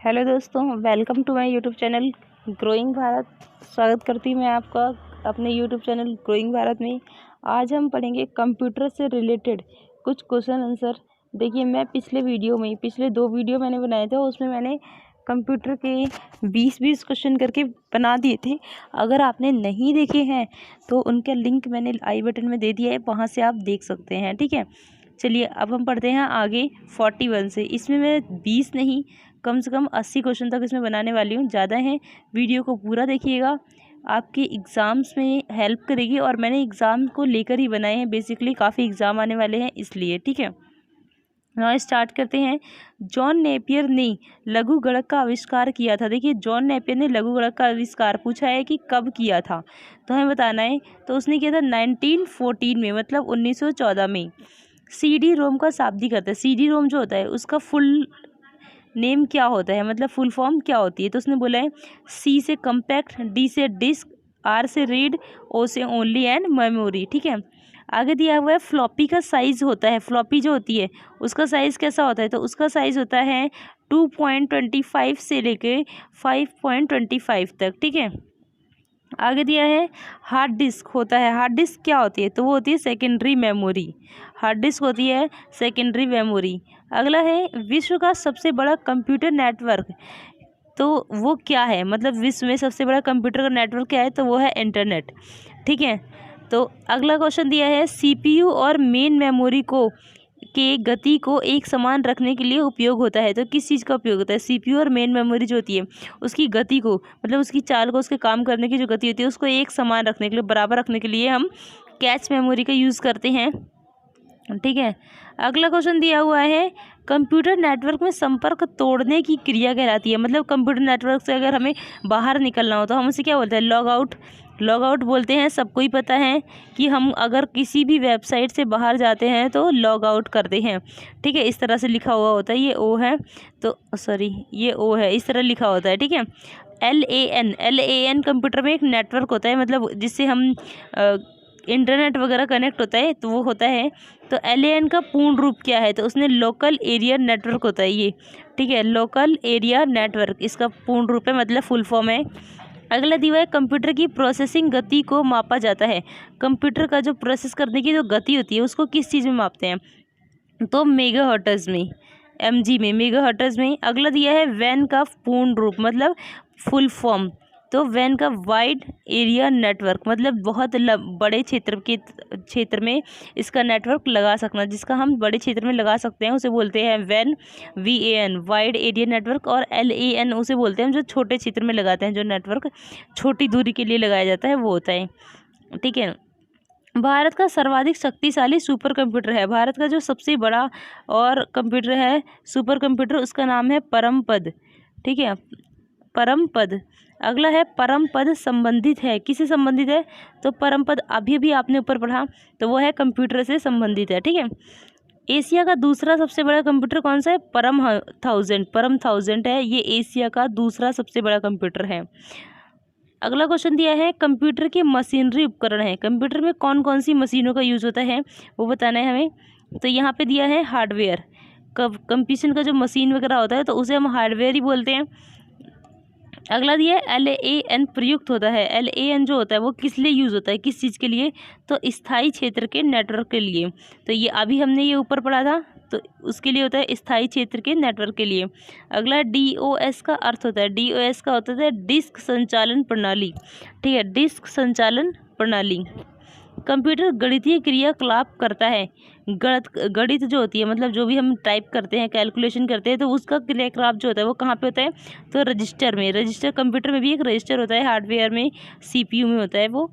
Hello दोस्तों, welcome to my YouTube channel growing Bharat. स्वागत करती हूँ मैं आपका अपने यूट्यूब चैनल ग्रोइंग भारत में। आज हम पढ़ेंगे कंप्यूटर से रिलेटेड कुछ क्वेश्चन आंसर। देखिए, मैं पिछले 2 वीडियो मैंने बनाए थे, उसमें मैंने कंप्यूटर के 20 क्वेश्चन करके बना दिए थे। अगर आपने नहीं देखे हैं तो उनका लिंक मैंने आई बटन में दे दिया है, वहाँ से आप देख सकते हैं। ठीक है, चलिए अब हम पढ़ते हैं आगे 41 से। इसमें मैं 20 नहीं, कम से कम 80 क्वेश्चन तक इसमें बनाने वाली हूँ। ज़्यादा है, वीडियो को पूरा देखिएगा, आपके एग्ज़ाम्स में हेल्प करेगी। और मैंने एग्ज़ाम को लेकर ही बनाए हैं, बेसिकली काफ़ी एग्ज़ाम आने वाले हैं इसलिए। ठीक है, नाउ स्टार्ट करते हैं। जॉन नेपियर ने लघु गणक का आविष्कार किया था। देखिए, जॉन नेपियर ने लघु गणक का आविष्कार पूछा है कि कब किया था, तो हमें बताना है। तो उसने किया था 1914 में, मतलब 1914 में। CD रोम का शाब्दिक अर्थ है। CD रोम जो होता है उसका फुल नेम क्या होता है, मतलब फुल फॉर्म क्या होती है। तो उसने बोला है C से कम्पैक्ट, D से डिस्क, R से रीड, O से ओनली एंड मेमोरी। ठीक है, आगे दिया हुआ है फ्लॉपी का साइज़ होता है। फ्लॉपी जो होती है उसका साइज़ कैसा होता है, तो उसका साइज़ होता है 2.25 से लेके 5.25 तक। ठीक है, आगे दिया है हार्ड डिस्क होता है। हार्ड डिस्क क्या होती है, तो वो होती है सेकेंडरी मेमोरी। हार्ड डिस्क होती है सेकेंडरी मेमोरी। अगला है विश्व का सबसे बड़ा कंप्यूटर नेटवर्क, तो वो क्या है, मतलब विश्व में सबसे बड़ा कंप्यूटर का नेटवर्क क्या है, तो वो है इंटरनेट। ठीक है, तो अगला क्वेश्चन दिया है CPU और मेन मेमोरी को के गति को एक समान रखने के लिए उपयोग होता है। तो किस चीज़ का उपयोग होता है, CPU और मेन मेमोरी जो होती है उसकी गति को, मतलब उसकी चाल को, उसके काम करने की जो गति होती है उसको एक समान रखने के लिए, बराबर रखने के लिए हम कैच मेमोरी का यूज़ करते हैं। ठीक है, अगला क्वेश्चन दिया हुआ है कंप्यूटर नेटवर्क में संपर्क तोड़ने की क्रिया कहलाती है। मतलब कंप्यूटर नेटवर्क से अगर हमें बाहर निकलना हो तो हम उसे क्या बोलते हैं, लॉग आउट। लॉग आउट बोलते हैं, सबको ही पता है कि हम अगर किसी भी वेबसाइट से बाहर जाते हैं तो लॉग आउट करते हैं। ठीक है, इस तरह से लिखा हुआ होता है, ये O है, तो सॉरी ये O है, इस तरह लिखा होता है। ठीक है, LAN कंप्यूटर में एक नेटवर्क होता है, मतलब जिससे हम इंटरनेट वगैरह कनेक्ट होता है, तो वो होता है। तो LAN का पूर्ण रूप क्या है, तो उसने लोकल एरिया नेटवर्क होता है ये। ठीक है, लोकल एरिया नेटवर्क इसका पूर्ण रूप है, मतलब फुल फॉर्म है। अगला दिया है कंप्यूटर की प्रोसेसिंग गति को मापा जाता है। कंप्यूटर का जो प्रोसेस करने की जो गति होती है उसको किस चीज़ में मापते हैं, तो मेगाहर्ट्ज़ में, MG में, मेगाहर्ट्ज़ में। अगला दिया है वैन का पूर्ण रूप, मतलब फुल फॉर्म, तो वैन का वाइड एरिया नेटवर्क, मतलब बहुत बड़े क्षेत्र में इसका नेटवर्क लगा सकना, जिसका हम बड़े क्षेत्र में लगा सकते हैं उसे बोलते हैं वैन, VAN वाइड एरिया नेटवर्क। और LAN उसे बोलते हैं जो छोटे क्षेत्र में लगाते हैं, जो नेटवर्क छोटी दूरी के लिए लगाया जाता है वो होता है। ठीक है, भारत का सर्वाधिक शक्तिशाली सुपर कंप्यूटर है। भारत का जो सबसे बड़ा और कंप्यूटर है सुपर कंप्यूटर, उसका नाम है परमपद। ठीक है, परमपद। अगला है परमपद संबंधित है, किससे संबंधित है, तो परमपद अभी भी आपने ऊपर पढ़ा, तो वो है कंप्यूटर से संबंधित है। ठीक है, एशिया का दूसरा सबसे बड़ा कंप्यूटर कौन सा है, परम थाउजेंड है, ये एशिया का दूसरा सबसे बड़ा कंप्यूटर है। अगला क्वेश्चन दिया है कंप्यूटर के मशीनरी उपकरण है। कंप्यूटर में कौन कौन सी मशीनों का यूज़ होता है वो बताना है हमें। तो यहाँ पे दिया है हार्डवेयर, कंप्यूटर का जो मशीन वगैरह होता है तो उसे हम हार्डवेयर ही बोलते हैं। अगला दिया है LAN प्रयुक्त होता है। LAN जो होता है वो किस लिए यूज़ होता है, किस चीज़ के लिए, तो स्थायी क्षेत्र के नेटवर्क के लिए। तो ये अभी हमने ये ऊपर पढ़ा था, तो उसके लिए होता है स्थायी क्षेत्र के नेटवर्क के लिए। अगला DOS का अर्थ होता है, DOS का होता है डिस्क संचालन प्रणाली। ठीक है, डिस्क संचालन प्रणाली। कंप्यूटर गणितीय क्रियाकलाप करता है। गणित जो होती है, मतलब जो भी हम टाइप करते हैं, कैलकुलेशन करते हैं, तो उसका क्रियाकलाप जो होता है वो कहाँ पे होता है, तो रजिस्टर में। रजिस्टर, कंप्यूटर में भी एक रजिस्टर होता है, हार्डवेयर में CPU में होता है वो।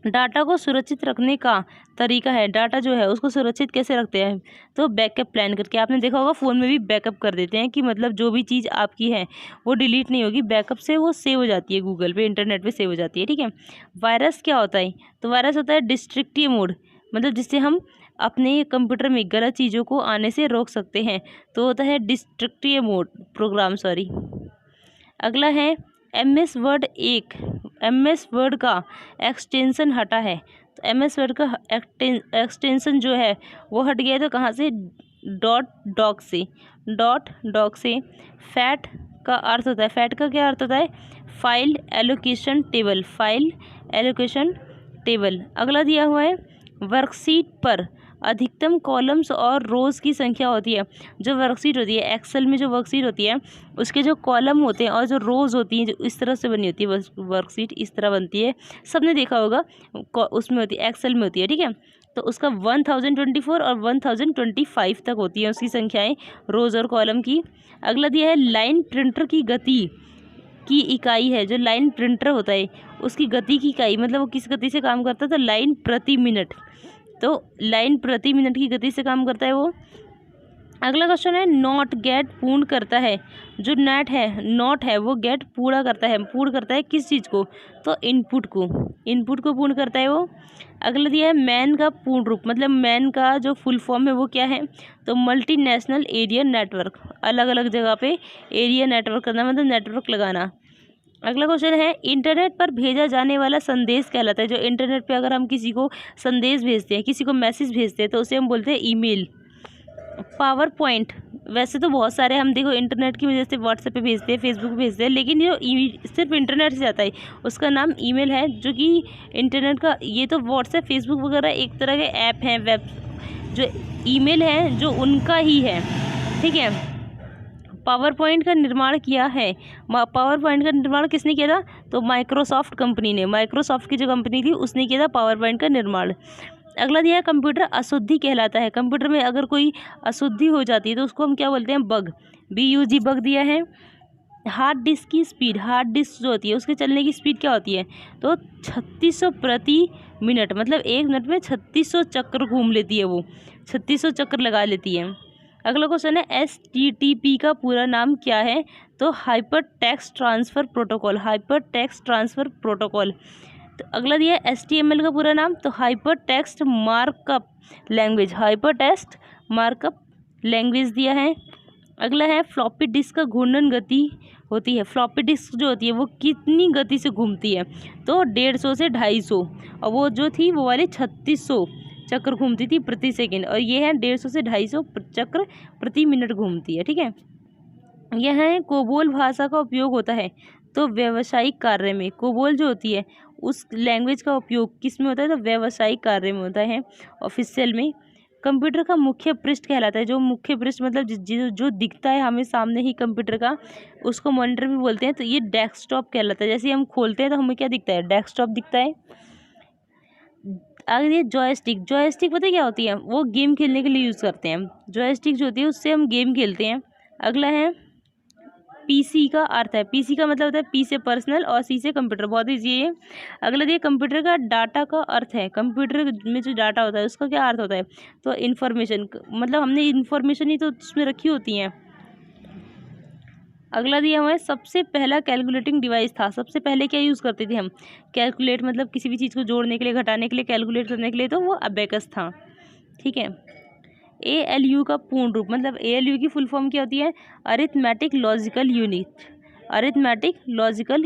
डाटा को सुरक्षित रखने का तरीका है, डाटा जो है उसको सुरक्षित कैसे रखते हैं, तो बैकअप प्लान करके। आपने देखा होगा फ़ोन में भी बैकअप कर देते हैं कि मतलब जो भी चीज़ आपकी है वो डिलीट नहीं होगी, बैकअप से वो सेव हो जाती है, गूगल पे, इंटरनेट पे सेव हो जाती है। ठीक है, वायरस क्या होता है, तो वायरस होता है डिस्ट्रक्टिव मोड, मतलब जिससे हम अपने कंप्यूटर में गलत चीज़ों को आने से रोक सकते हैं, तो होता है डिस्ट्रक्टिव मोड प्रोग्राम, सॉरी। अगला है MS वर्ड का एक्सटेंशन हटा है। तो MS वर्ड का एक्सटेंशन जो है वो हट गया, तो कहाँ से, डॉग से। फैट का अर्थ होता है, फैट का क्या अर्थ होता है? File allocation table. अगला दिया हुआ है वर्कशीट पर अधिकतम कॉलम्स और रोज़ की संख्या होती है। जो वर्कशीट होती है एक्सेल में, जो वर्कशीट होती है उसके जो कॉलम होते हैं और जो रोज़ होती हैं, जो इस तरह से बनी होती है वर्कशीट, इस तरह बनती है, सबने देखा होगा, उसमें होती है, एक्सेल में होती है, ठीक है। तो उसका 1024 और 1025 तक होती है उसकी संख्याएं, रोज़ और कॉलम की। अगला दिया है लाइन प्रिंटर की गति की इकाई है। जो लाइन प्रिंटर होता है उसकी गति की इकाई, मतलब वो किस गति से काम करता है? तो लाइन प्रति मिनट। तो लाइन प्रति मिनट की गति से काम करता है वो। अगला क्वेश्चन है नॉट गेट पूर्ण करता है। जो नॉट है वो गेट पूर्ण करता है किस चीज़ को? तो इनपुट को पूर्ण करता है वो। अगला दिया है मैन का पूर्ण रूप, मतलब मैन का जो फुल फॉर्म है वो क्या है? तो मल्टीनेशनल एरिया नेटवर्क, अलग अलग जगह पे एरिया नेटवर्क करना, मतलब नेटवर्क लगाना। अगला क्वेश्चन है इंटरनेट पर भेजा जाने वाला संदेश कहलाता है। जो इंटरनेट पे अगर हम किसी को संदेश भेजते हैं, किसी को मैसेज भेजते हैं, तो उसे हम बोलते हैं ईमेल। पावर पॉइंट, वैसे तो बहुत सारे हम देखो इंटरनेट की वजह से व्हाट्सएप पे भेजते हैं, फेसबुक पे भेजते हैं, लेकिन जो सिर्फ इंटरनेट से जाता है उसका नाम ईमेल है। जो कि इंटरनेट का, ये तो व्हाट्सएप फेसबुक वगैरह एक तरह के ऐप हैं, वेब, जो ईमेल है जो उनका ही है, ठीक है। पावर पॉइंट का निर्माण किया है, पावर पॉइंट का निर्माण किसने किया था? तो माइक्रोसॉफ्ट कंपनी ने, माइक्रोसॉफ्ट की जो कंपनी थी उसने किया था पावर पॉइंट का निर्माण। अगला दिया है कंप्यूटर अशुद्धि कहलाता है। कंप्यूटर में अगर कोई अशुद्धि हो जाती है तो उसको हम क्या बोलते हैं? बग, BUG, बग दिया है। हार्ड डिस्क की स्पीड, हार्ड डिस्क जो होती है उसके चलने की स्पीड क्या होती है? तो 3600 प्रति मिनट, मतलब एक मिनट में 3600 चक्र घूम लेती है वो, 3600 चक्र लगा लेती है। अगला क्वेश्चन है HTTP का पूरा नाम क्या है? तो हाइपर टेक्स्ट ट्रांसफ़र प्रोटोकॉल। तो अगला दिया है HTML का पूरा नाम, तो हाइपर टेक्स्ट मार्कअप लैंग्वेज दिया है। अगला है फ्लॉपी डिस्क का घूर्णन गति होती है। फ्लॉपी डिस्क जो होती है वो कितनी गति से घूमती है? तो 150 से 250, और वो जो थी वो वाली 3600 चक्र घूमती थी प्रति सेकंड, और ये है 150 से 250 चक्र प्रति मिनट घूमती है, ठीक है। यह है कोबोल भाषा का उपयोग होता है तो व्यावसायिक कार्य में। कोबोल जो होती है उस लैंग्वेज का उपयोग किस में होता है? तो व्यावसायिक कार्य में होता है, ऑफिशियल में। कंप्यूटर का मुख्य पृष्ठ कहलाता है। जो मुख्य पृष्ठ मतलब जो दिखता है हमें सामने ही कंप्यूटर का, उसको मॉनिटर भी बोलते हैं। तो ये डेस्कटॉप कहलाता है। जैसे हम खोलते हैं तो हमें क्या दिखता है? डेस्कटॉप दिखता है। आगे जॉयस्टिक, जॉयस्टिक पता है क्या होती है? वो गेम खेलने के लिए यूज़ करते हैं। जॉयस्टिक जो होती है उससे हम गेम खेलते हैं। अगला है पीसी का अर्थ है। पीसी का मतलब होता है पी से पर्सनल और सी से कंप्यूटर, बहुत ईजी है। अगला देखिए कंप्यूटर का डाटा का अर्थ है। कंप्यूटर में जो डाटा होता है उसका क्या अर्थ होता है? तो इन्फॉर्मेशन, मतलब हमने इन्फॉर्मेशन ही तो उसमें रखी होती हैं। अगला दिया हुआ है सबसे पहला कैलकुलेटिंग डिवाइस था। सबसे पहले क्या यूज़ करते थे हम? कैलकुलेट, मतलब किसी भी चीज़ को जोड़ने के लिए, घटाने के लिए, कैलकुलेट करने के लिए, तो वो अबेकस था, ठीक है। ALU का पूर्ण रूप, मतलब ALU की फुल फॉर्म क्या होती है? Arithmetic logical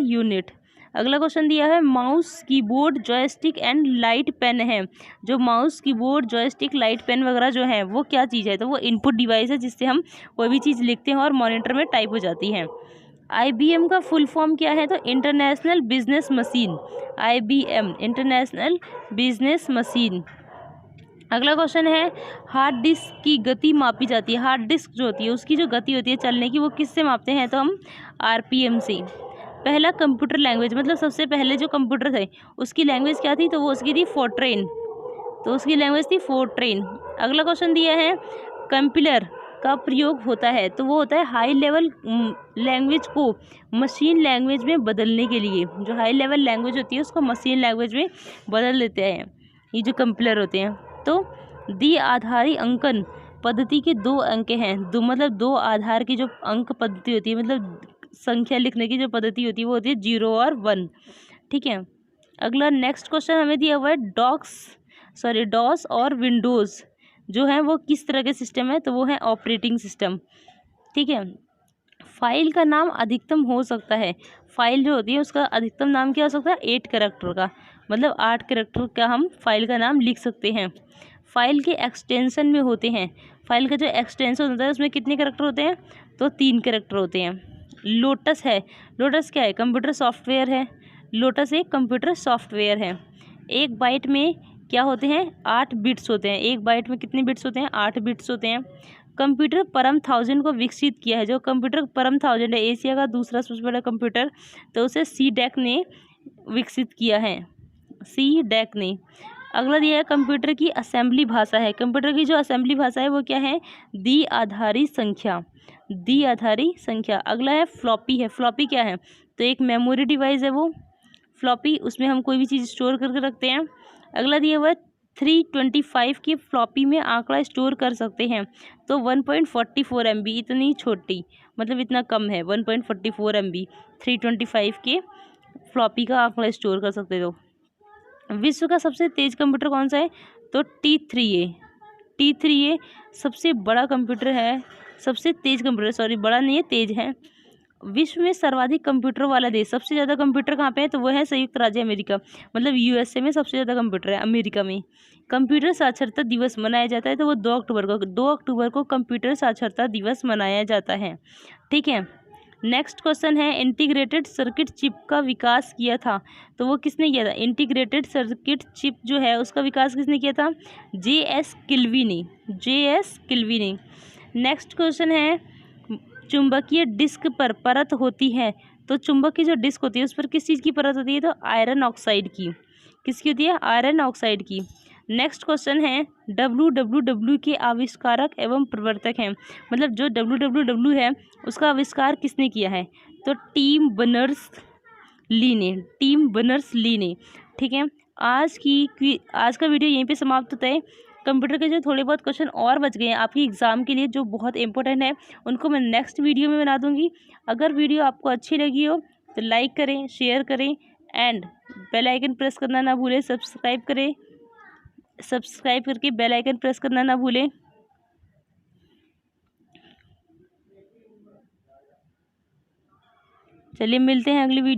unit. अगला क्वेश्चन दिया है mouse, keyboard, joystick and light pen है। जो mouse, keyboard, joystick, light pen वगैरह जो है वो क्या चीज़ है? तो वो इनपुट डिवाइस है जिससे हम कोई भी चीज़ लिखते हैं और मॉनिटर में टाइप हो जाती है। IBM का फुल फॉर्म क्या है? तो international business machine, IBM, international business machine. अगला क्वेश्चन है हार्ड डिस्क की गति मापी जाती है। हार्ड डिस्क जो होती है उसकी जो गति होती है चलने की, वो किससे मापते हैं? तो हम RPM से। पहला कंप्यूटर लैंग्वेज, मतलब सबसे पहले जो कंप्यूटर थे उसकी लैंग्वेज क्या थी? तो वो उसकी थी फोर्ट्रेन, तो उसकी लैंग्वेज थी फोर्ट्रेन। अगला क्वेश्चन दिया है कंपाइलर का प्रयोग होता है, तो वो होता है हाई लेवल लैंग्वेज को मशीन लैंग्वेज में बदलने के लिए। जो हाई लेवल लैंग्वेज होती है उसको मशीन लैंग्वेज में बदल देते हैं ये जो कंपाइलर होते हैं। तो द्विआधारी अंकन पद्धति के 2 अंक हैं। मतलब 2 आधार की जो अंक पद्धति होती है, मतलब संख्या लिखने की जो पद्धति होती है वो होती है 0 और 1, ठीक है। अगला नेक्स्ट क्वेश्चन हमें दिया हुआ है डॉस और विंडोज़ जो है वो किस तरह के सिस्टम है? तो वो है ऑपरेटिंग सिस्टम, ठीक है। फाइल का नाम अधिकतम हो सकता है। फाइल जो होती है उसका अधिकतम नाम क्या हो सकता है? 8 कैरेक्टर का, मतलब 8 कैरेक्टर का हम फाइल का नाम लिख सकते हैं। फाइल के एक्सटेंशन में होते हैं। फाइल का जो एक्सटेंशन होता है उसमें कितने कैरेक्टर होते हैं? तो 3 कैरेक्टर होते हैं। लोटस है, लोटस क्या है? कंप्यूटर सॉफ्टवेयर है। लोटस एक कंप्यूटर सॉफ्टवेयर है। 1 बाइट में क्या होते हैं? 8 बिट्स होते हैं। 1 बाइट में कितने बिट्स होते हैं? 8 बिट्स होते हैं। कंप्यूटर परम 1000 को विकसित किया है। जो कंप्यूटर परम 1000 है, एशिया का दूसरा सबसे बड़ा कंप्यूटर, तो उसे CDAC ने विकसित किया है। CDAC ने। अगला दिया है कंप्यूटर की असेंबली भाषा है। कंप्यूटर की जो असेंबली भाषा है वो क्या है? द्विआधारी संख्या। द्विआधारी संख्या। अगला है फ्लॉपी है। फ्लॉपी क्या है? तो एक मेमोरी डिवाइस है वो फ्लॉपी, उसमें हम कोई भी चीज़ स्टोर करके रखते हैं। अगला दिया हुआ है 325 की फ्लॉपी में आंकड़ा स्टोर कर सकते हैं। तो 1.44 MB, इतनी छोटी, मतलब इतना कम है 1.44 MB 325 के फ्लॉपी का आंकड़ा स्टोर कर सकते हो। विश्व का सबसे तेज कंप्यूटर कौन सा है? तो T3A। T3A सबसे बड़ा कंप्यूटर है, सबसे तेज कंप्यूटर, सॉरी बड़ा नहीं है, तेज है। विश्व में सर्वाधिक कंप्यूटर वाला देश, सबसे ज़्यादा कंप्यूटर कहाँ पे है? तो वो है संयुक्त राज्य अमेरिका, मतलब USA में सबसे ज़्यादा कंप्यूटर है अमेरिका में। कंप्यूटर साक्षरता दिवस मनाया जाता है, तो वो 2 अक्टूबर को कंप्यूटर साक्षरता दिवस मनाया जाता है। ठीक है। नेक्स्ट क्वेश्चन है, इंटीग्रेटेड सर्किट चिप का विकास किया था, तो वो किसने किया था? इंटीग्रेटेड सर्किट चिप जो है उसका विकास किसने किया था? JS किल्वी ने। JS किल्वी ने। नेक्स्ट क्वेश्चन है, चुंबकीय डिस्क पर परत होती है, तो चुंबक की जो डिस्क होती है उस पर किस चीज़ की परत होती है? तो आयरन ऑक्साइड की। किसकी होती है? आयरन ऑक्साइड की। नेक्स्ट क्वेश्चन है, WWW के आविष्कारक एवं प्रवर्तक हैं, मतलब जो WWW है उसका आविष्कार किसने किया है? तो टिम बर्नर्स ली ने। टिम बर्नर्स ली ने। ठीक है। आज का वीडियो यहीं पे समाप्त होता है। कंप्यूटर के जो थोड़े बहुत क्वेश्चन और बच गए हैं आपके एग्ज़ाम के लिए जो बहुत इंपॉर्टेंट है, उनको मैं नेक्स्ट वीडियो में बना दूंगी। अगर वीडियो आपको अच्छी लगी हो तो लाइक करें, शेयर करें एंड बेल आइकन प्रेस करना ना भूलें। सब्सक्राइब करें, सब्सक्राइब करके बेल आइकन प्रेस करना ना भूलें। चलिए मिलते हैं अगली वीडियो।